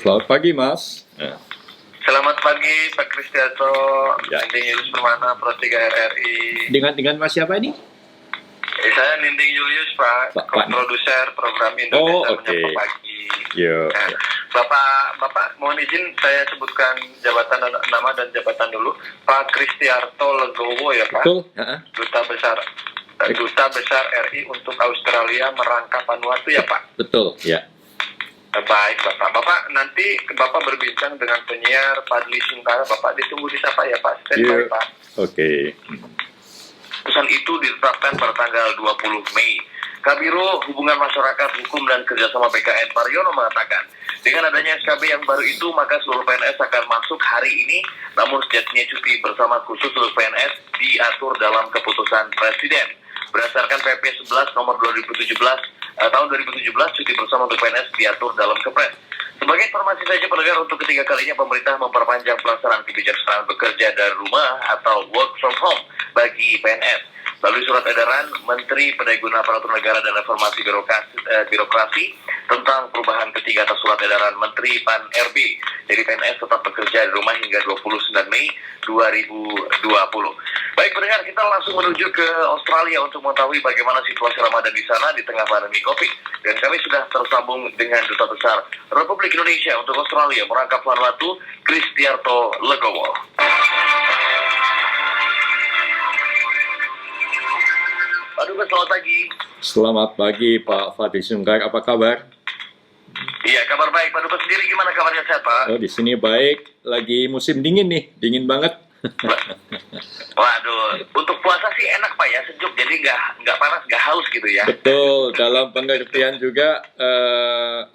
Selamat pagi, Mas. Selamat pagi, Pak Kristianto. Ya. Ninding Julius Permana, Pro 3 RRI. Dengan Mas siapa ini? Saya Ninding Julius, Pak, Pak. produser program Indonesia oke. Menyapa Pagi. Yo. Nah, Bapak, mohon izin saya sebutkan nama dan jabatan dulu. Pak Kristianto Legowo ya, Pak. Betul. Duta Besar RI untuk Australia merangkap Vanuatu ya, Pak. Betul, ya. Baik, Bapak nanti Bapak berbincang dengan penyiar Fadli Sungkara. Bapak ditunggu disapa ya, Pak. Standby, Pak. Oke. Keputusan itu ditetapkan pada tanggal 20 Mei. Kabiro Hubungan Masyarakat Hukum dan Kerjasama BKN Pariono mengatakan, dengan adanya SKB yang baru itu, maka seluruh PNS akan masuk hari ini, namun sejatinya cuti bersama khusus seluruh PNS diatur dalam keputusan Presiden. Berdasarkan PP 11 nomor 2017 tahun 2017, cuti bersama untuk PNS diatur dalam Kepres. Sebagai informasi saja pendengar, untuk ketiga kalinya pemerintah memperpanjang pelaksanaan kebijaksanaan bekerja dari rumah atau work from home bagi PNS. Melalui surat edaran Menteri Pendaya-Gunaan Aparatur Negara dan Reformasi Birokrasi tentang perubahan ketiga atas surat edaran Menteri PAN-RB. Jadi PNS tetap bekerja di rumah hingga 29 Mei 2020. Baik pendengar, kita langsung menuju ke Australia untuk mengetahui bagaimana situasi Ramadan di sana di tengah pandemi COVID. Dan kami sudah tersambung dengan Duta Besar Republik Indonesia untuk Australia merangkap Vanuatu, Kristianto Legowo. Pak Dubes, selamat pagi. Selamat pagi, Pak Fadli Sungkar. Apa kabar? Iya, kabar baik. Pak Dubes sendiri gimana kabarnya, sehat, Pak? Oh, di sini baik. Lagi musim dingin nih, dingin banget. Waduh, untuk puasa sih enak, Pak ya, sejuk. Jadi nggak panas, nggak haus gitu ya. Betul. Dalam pengertian juga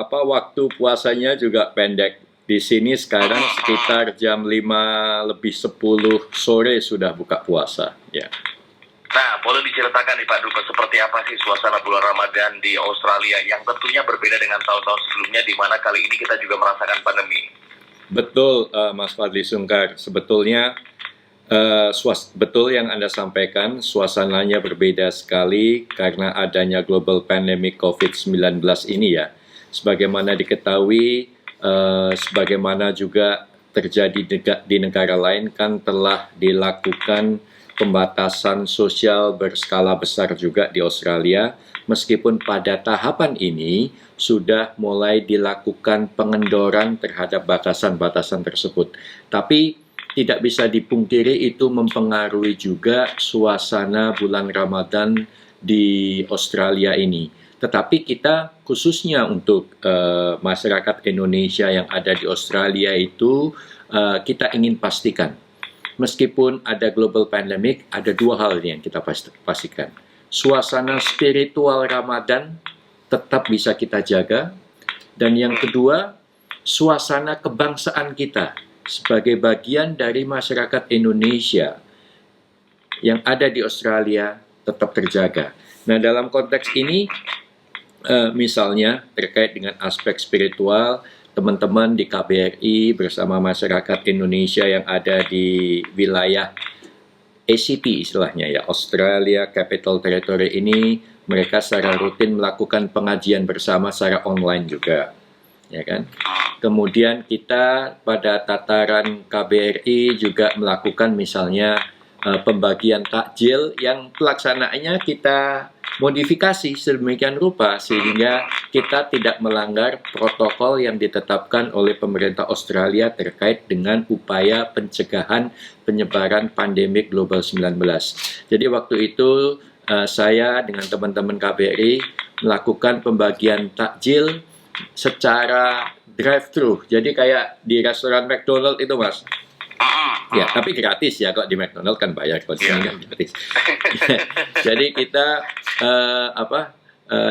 waktu puasanya juga pendek. Di sini sekarang sekitar jam 5 lebih 10 sore sudah buka puasa. Ya. Nah, boleh diceritakan nih Pak Dubes, seperti apa sih suasana bulan Ramadan di Australia yang tentunya berbeda dengan tahun-tahun sebelumnya, di mana kali ini kita juga merasakan pandemi. Betul, Mas Fadli Sungkar. Sebetulnya betul yang Anda sampaikan, suasananya berbeda sekali karena adanya global pandemic COVID-19 ini ya. Sebagaimana diketahui, sebagaimana juga terjadi di negara lain kan telah dilakukan pembatasan sosial berskala besar juga di Australia, meskipun pada tahapan ini sudah mulai dilakukan pengendoran terhadap batasan-batasan tersebut. Tapi tidak bisa dipungkiri itu mempengaruhi juga suasana bulan Ramadan di Australia ini. Tetapi kita khususnya untuk masyarakat Indonesia yang ada di Australia itu kita ingin pastikan, meskipun ada global pandemic, ada dua hal yang kita pastikan. Suasana spiritual Ramadan tetap bisa kita jaga. Dan yang kedua, suasana kebangsaan kita sebagai bagian dari masyarakat Indonesia yang ada di Australia tetap terjaga. Nah, dalam konteks ini, misalnya terkait dengan aspek spiritual, teman-teman di KBRI bersama masyarakat Indonesia yang ada di wilayah ACT istilahnya ya, Australia Capital Territory ini, mereka secara rutin melakukan pengajian bersama secara online juga, ya kan? Kemudian kita pada tataran KBRI juga melakukan misalnya pembagian takjil yang pelaksanaannya kita modifikasi sedemikian rupa sehingga kita tidak melanggar protokol yang ditetapkan oleh pemerintah Australia terkait dengan upaya pencegahan penyebaran pandemi global 19. Jadi waktu itu saya dengan teman-teman KBRI melakukan pembagian takjil secara drive-thru. Jadi kayak di restoran McDonald itu, Mas. Ya, tapi gratis ya, kok di McDonald kan bayar, kalau di sini kan gratis. Jadi kita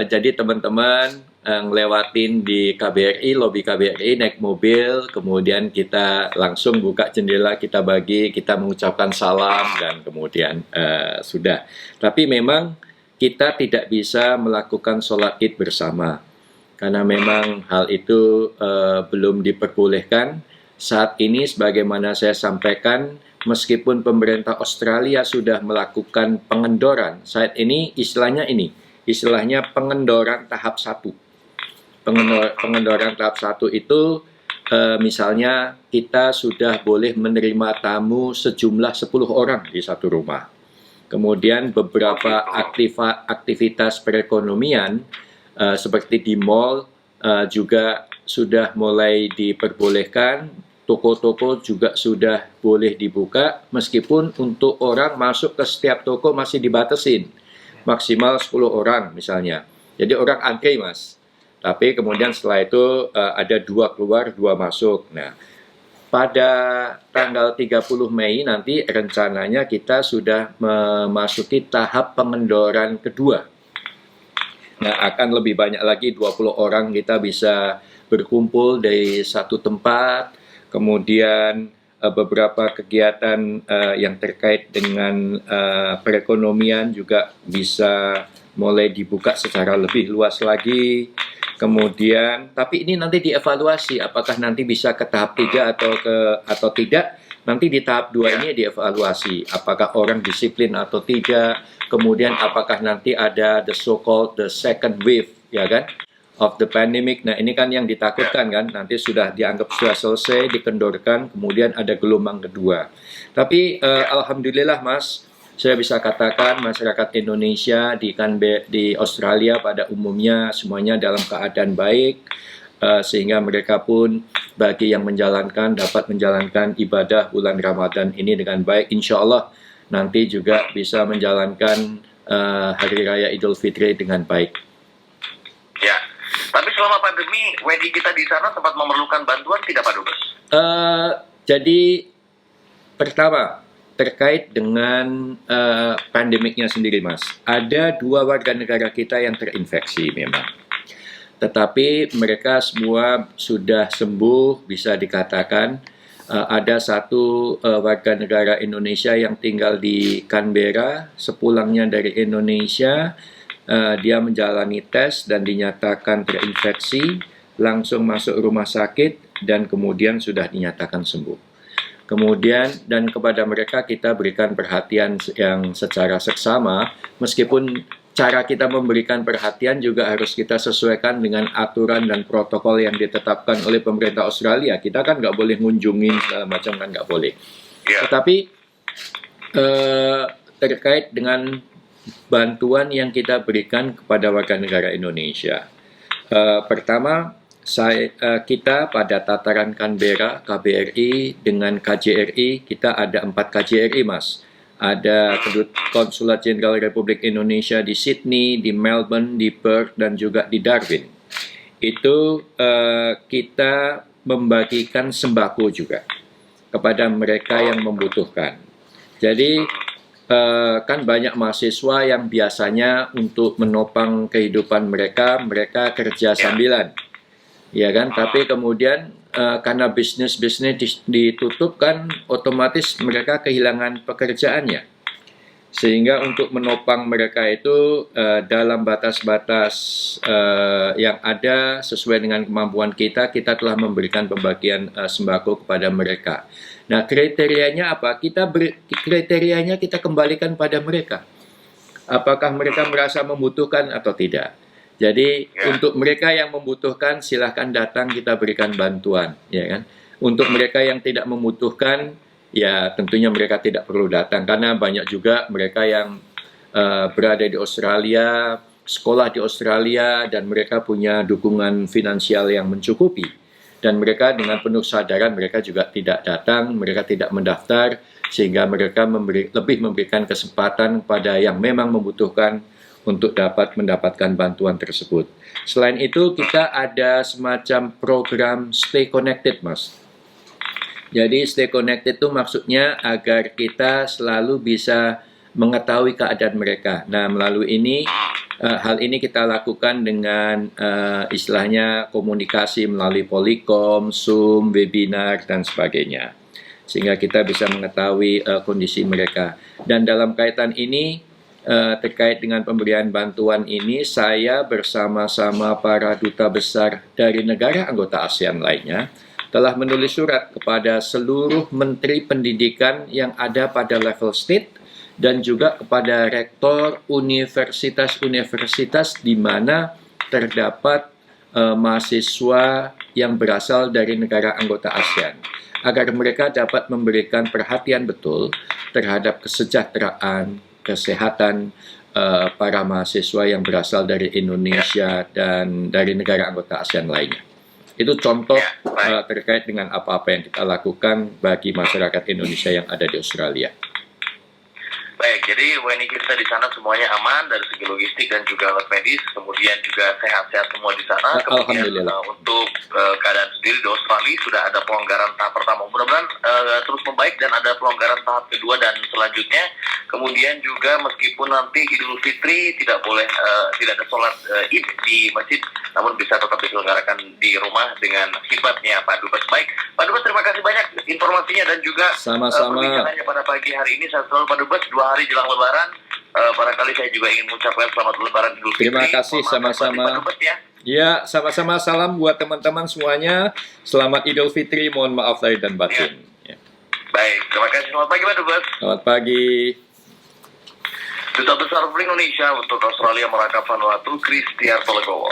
jadi teman-teman ngelewatin di KBRI, lobi KBRI, naik mobil, kemudian kita langsung buka jendela, kita bagi, kita mengucapkan salam, dan kemudian sudah. Tapi memang kita tidak bisa melakukan sholat id bersama, karena memang hal itu belum diperbolehkan. Saat ini sebagaimana saya sampaikan, meskipun pemerintah Australia sudah melakukan pengendoran, saat ini istilahnya pengendoran tahap 1. Pengendoran tahap 1 itu misalnya kita sudah boleh menerima tamu sejumlah 10 orang di satu rumah. Kemudian beberapa aktivitas perekonomian seperti di mall juga sudah mulai diperbolehkan. Toko-toko juga sudah boleh dibuka, meskipun untuk orang masuk ke setiap toko masih dibatasin. Maksimal 10 orang misalnya. Jadi orang antri, Mas. Tapi kemudian setelah itu ada 2 keluar, 2 masuk. Nah, pada tanggal 30 Mei nanti rencananya kita sudah memasuki tahap pengendoran kedua. Nah, akan lebih banyak lagi 20 orang kita bisa berkumpul di satu tempat. Kemudian beberapa kegiatan yang terkait dengan perekonomian juga bisa mulai dibuka secara lebih luas lagi. Kemudian, tapi ini nanti dievaluasi apakah nanti bisa ke tahap 3 atau tidak. Nanti di tahap 2 ini dievaluasi apakah orang disiplin atau tidak. Kemudian apakah nanti ada the so-called the second wave, ya kan? Of the pandemic. Nah, ini kan yang ditakutkan kan, nanti sudah dianggap sudah selesai, dikendorkan, kemudian ada gelombang kedua. Tapi alhamdulillah, Mas, saya bisa katakan masyarakat Indonesia di Australia pada umumnya semuanya dalam keadaan baik, sehingga mereka pun bagi yang dapat menjalankan ibadah bulan Ramadan ini dengan baik, insya Allah nanti juga bisa menjalankan Hari Raya Idul Fitri dengan baik. Ya, tapi selama pandemi, WNI kita di sana sempat memerlukan bantuan tidak, Pak Dubes? Jadi, pertama, terkait dengan pandemiknya sendiri, Mas. Ada 2 warga negara kita yang terinfeksi memang. Tetapi mereka semua sudah sembuh, bisa dikatakan. Ada 1 warga negara Indonesia yang tinggal di Canberra, sepulangnya dari Indonesia, dia menjalani tes dan dinyatakan terinfeksi, langsung masuk rumah sakit dan kemudian sudah dinyatakan sembuh. Kemudian dan kepada mereka kita berikan perhatian yang secara seksama, meskipun cara kita memberikan perhatian juga harus kita sesuaikan dengan aturan dan protokol yang ditetapkan oleh pemerintah Australia. Kita kan nggak boleh ngunjungin segala macam, kan nggak boleh. Tetapi terkait dengan bantuan yang kita berikan kepada warga negara Indonesia. Pertama, kita pada tataran Canberra, KBRI dengan KJRI, kita ada 4 KJRI, Mas. Ada Konsulat Jenderal Republik Indonesia di Sydney, di Melbourne, di Perth, dan juga di Darwin. Itu kita membagikan sembako juga kepada mereka yang membutuhkan. Jadi, kan banyak mahasiswa yang biasanya untuk menopang kehidupan mereka kerja sambilan, ya kan? Tapi kemudian karena bisnis ditutup kan, otomatis mereka kehilangan pekerjaannya. Sehingga untuk menopang mereka itu dalam batas-batas yang ada sesuai dengan kemampuan kita telah memberikan pembagian sembako kepada mereka. Nah, kriterianya apa? Kriterianya kita kembalikan pada mereka. Apakah mereka merasa membutuhkan atau tidak? Jadi, untuk mereka yang membutuhkan, silahkan datang, kita berikan bantuan, ya kan? Untuk mereka yang tidak membutuhkan, ya tentunya mereka tidak perlu datang, karena banyak juga mereka yang berada di Australia, sekolah di Australia, dan mereka punya dukungan finansial yang mencukupi. Dan mereka dengan penuh kesadaran mereka juga tidak datang, mereka tidak mendaftar, sehingga mereka lebih memberikan kesempatan pada yang memang membutuhkan untuk dapat mendapatkan bantuan tersebut. Selain itu, kita ada semacam program Stay Connected, Mas. Jadi Stay Connected itu maksudnya agar kita selalu bisa mengetahui keadaan mereka. Nah, melalui ini, hal ini kita lakukan dengan istilahnya komunikasi melalui Polycom, Zoom, webinar, dan sebagainya. Sehingga kita bisa mengetahui kondisi mereka. Dan dalam kaitan ini, terkait dengan pemberian bantuan ini, saya bersama-sama para duta besar dari negara anggota ASEAN lainnya, telah menulis surat kepada seluruh menteri pendidikan yang ada pada level state dan juga kepada rektor universitas-universitas di mana terdapat mahasiswa yang berasal dari negara anggota ASEAN, agar mereka dapat memberikan perhatian betul terhadap kesejahteraan, kesehatan para mahasiswa yang berasal dari Indonesia dan dari negara anggota ASEAN lainnya. Itu contoh terkait dengan apa-apa yang kita lakukan bagi masyarakat Indonesia yang ada di Australia. Baik, jadi WNI kita di sana semuanya aman dari segi logistik dan juga alat medis, kemudian juga sehat-sehat semua di sana. Kemudian untuk keadaan sendiri di Australia sudah ada pelonggaran tahap pertama. Mudah-mudahan terus membaik dan ada pelonggaran tahap kedua dan selanjutnya. Kemudian juga meskipun nanti Idul Fitri tidak boleh tidak ada sholat Id di masjid, namun bisa tetap diselenggarakan di rumah dengan khidmatnya Pak Dubes. Baik, Pak Dubes, terima kasih banyak informasinya dan juga perbincangannya pada pagi hari ini. Saya selalu Pak Dubes 2 hari jelang Lebaran. Barangkali saya juga ingin mengucapkan selamat Lebaran Idul Fitri. Terima kasih, sama-sama. Ya, sama-sama, salam buat teman-teman semuanya. Selamat Idul Fitri, mohon maaf lahir dan batin. Ya. Baik, terima kasih. Selamat pagi Pak Dubes. Selamat pagi. Duta Besar Republik Indonesia untuk Australia Merakah Vanuatu, Kristiarto Legowo.